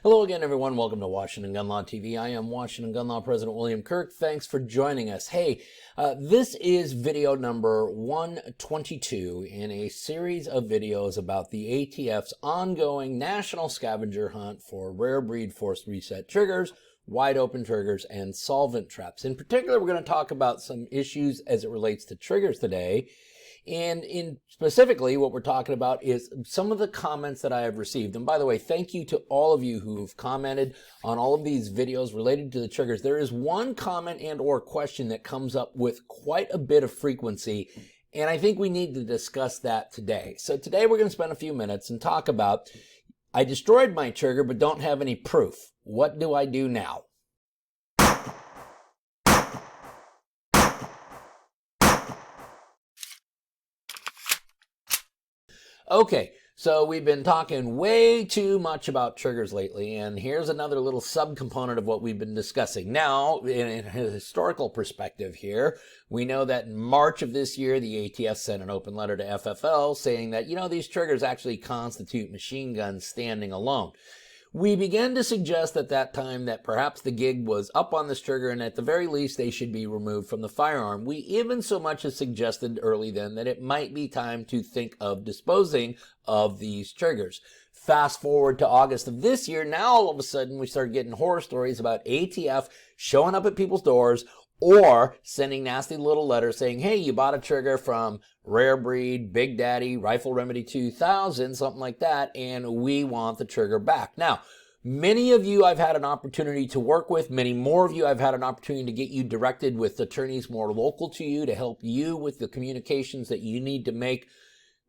Hello again, everyone. Welcome to Washington Gun Law TV. I am Washington Gun Law President William Kirk. Thanks for joining us. Hey, this is video number 122 in a series of videos about the ATF's ongoing national scavenger hunt for rare breed forced reset triggers, wide open triggers, and solvent traps. In particular, we're going to talk about some issues as it relates to triggers today. And specifically, what we're talking about is some of the comments that I have received. And by the way, thank you to all of you who've commented on all of these videos related to the triggers. There is one comment and or question that comes up with quite a bit of frequency, and I think we need to discuss that today. So today we're going to spend a few minutes and talk about, I destroyed my trigger but don't have any proof. What do I do now? Okay, so we've been talking way too much about triggers lately, and here's another little subcomponent of what we've been discussing. Now, in a historical perspective here, we know that in March of this year, the ATF sent an open letter to FFL saying that, these triggers actually constitute machine guns standing alone. We began to suggest at that time that perhaps the gig was up on this trigger and at the very least they should be removed from the firearm. We even so much as suggested early then that it might be time to think of disposing of these triggers. Fast forward to August of this year, now all of a sudden we start getting horror stories about ATF showing up at people's doors or sending nasty little letters saying, hey, you bought a trigger from Rare Breed, Big Daddy, Rifle Remedy 2000, something like that, and we want the trigger back. Now, many of you I've had an opportunity to work with. Many more of you I've had an opportunity to get you directed with attorneys more local to you to help you with the communications that you need to make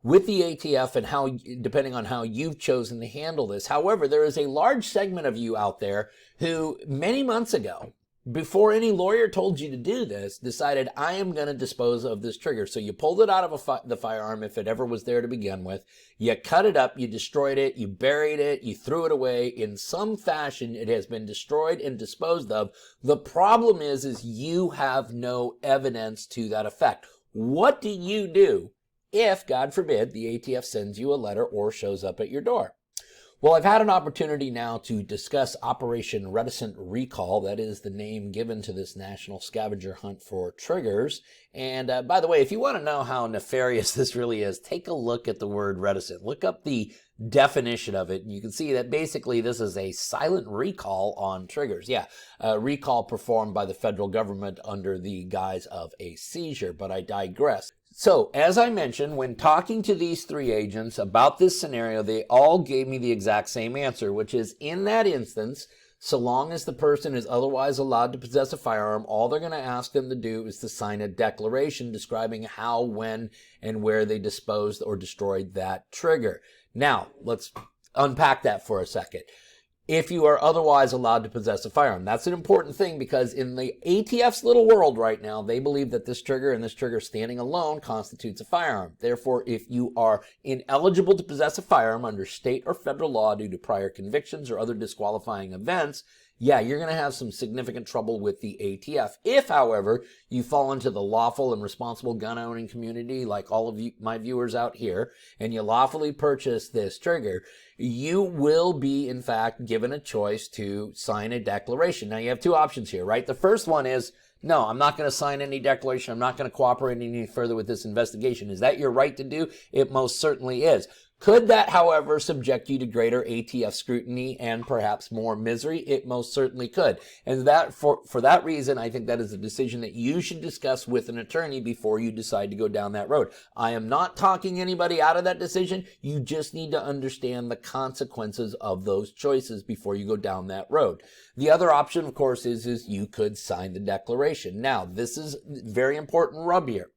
with the ATF and how, depending on how you've chosen to handle this. However, there is a large segment of you out there who many months ago, before any lawyer told you to do this, decided, I am going to dispose of this trigger. So you pulled it out of the firearm if it ever was there to begin with. You cut it up, you destroyed it, you buried it, you threw it away. In some fashion, it has been destroyed and disposed of. The problem is you have no evidence to that effect. What do you do if, God forbid, the ATF sends you a letter or shows up at your door? Well, I've had an opportunity now to discuss Operation Reticent Recall. That is the name given to this national scavenger hunt for triggers. And by the way, if you want to know how nefarious this really is, take a look at the word reticent. Look up the definition of it. You can see that basically this is a silent recall on triggers. Yeah, a recall performed by the federal government under the guise of a seizure, but I digress. So, as I mentioned, when talking to these three agents about this scenario, they all gave me the exact same answer, which is, in that instance, so long as the person is otherwise allowed to possess a firearm, all they're going to ask them to do is to sign a declaration describing how, when, and where they disposed or destroyed that trigger. Now, let's unpack that for a second. If you are otherwise allowed to possess a firearm. That's an important thing because in the ATF's little world right now, they believe that this trigger and this trigger standing alone constitutes a firearm. Therefore, if you are ineligible to possess a firearm under state or federal law due to prior convictions or other disqualifying events, yeah, you're going to have some significant trouble with the ATF. If, however, you fall into the lawful and responsible gun-owning community, like all of you, my viewers out here, and you lawfully purchase this trigger, you will be, in fact, given a choice to sign a declaration. Now, you have two options here, right? The first one is, no, I'm not going to sign any declaration. I'm not going to cooperate any further with this investigation. Is that your right to do? It most certainly is. Could that, however, subject you to greater ATF scrutiny and perhaps more misery? It most certainly could. And that for that reason, I think that is a decision that you should discuss with an attorney before you decide to go down that road. I am not talking anybody out of that decision. You just need to understand the consequences of those choices before you go down that road. The other option, of course, is you could sign the declaration. Now, this is very important rub here.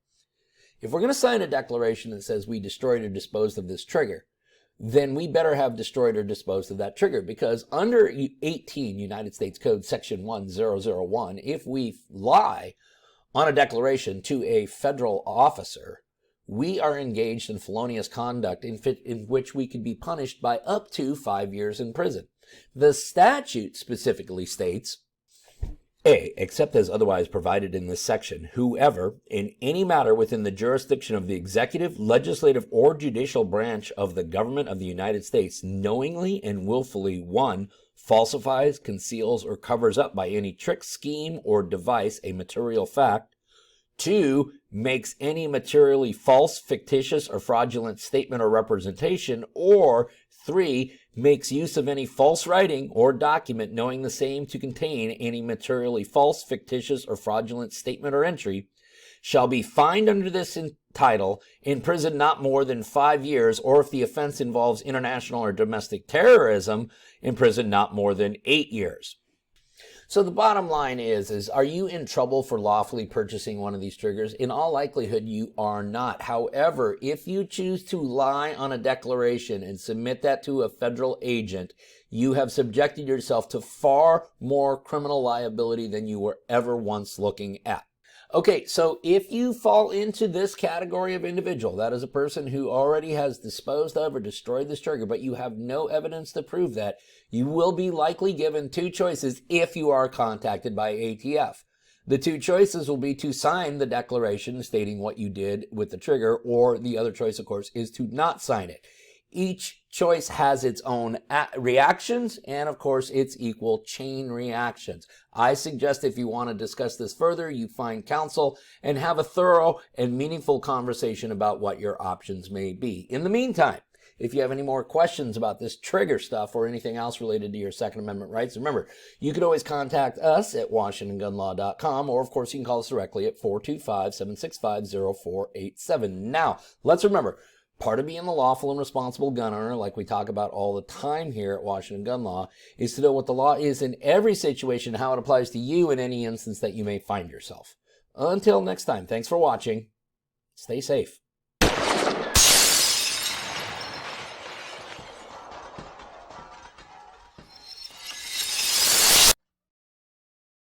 If we're going to sign a declaration that says we destroyed or disposed of this trigger, then we better have destroyed or disposed of that trigger, because under 18 United States Code Section 1001, if we lie on a declaration to a federal officer, we are engaged in felonious conduct in which we could be punished by up to 5 years in prison. The statute specifically states A, except as otherwise provided in this section, whoever, in any matter within the jurisdiction of the executive, legislative, or judicial branch of the government of the United States, knowingly and willfully, 1, falsifies, conceals, or covers up by any trick, scheme, or device a material fact, 2, makes any materially false, fictitious, or fraudulent statement or representation, or 3, makes use of any false writing or document knowing the same to contain any materially false, fictitious, or fraudulent statement or entry, shall be fined under this title, imprisoned not more than 5 years, or if the offense involves international or domestic terrorism, imprisoned not more than 8 years. So the bottom line is are you in trouble for lawfully purchasing one of these triggers? In all likelihood, you are not. However, if you choose to lie on a declaration and submit that to a federal agent, you have subjected yourself to far more criminal liability than you were ever once looking at. Okay, so if you fall into this category of individual, that is a person who already has disposed of or destroyed this trigger, but you have no evidence to prove that, you will be likely given 2 choices if you are contacted by ATF. The 2 choices will be to sign the declaration stating what you did with the trigger, or the other choice, of course, is to not sign it. Each choice has its own reactions and, of course, its equal chain reactions. I suggest if you want to discuss this further, you find counsel and have a thorough and meaningful conversation about what your options may be. In the meantime, if you have any more questions about this trigger stuff or anything else related to your Second Amendment rights, remember, you could always contact us at WashingtonGunLaw.com, or, of course, you can call us directly at 425-765-0487. Now, let's remember, part of being a lawful and responsible gun owner, like we talk about all the time here at Washington Gun Law, is to know what the law is in every situation, how it applies to you in any instance that you may find yourself. Until next time, thanks for watching. Stay safe.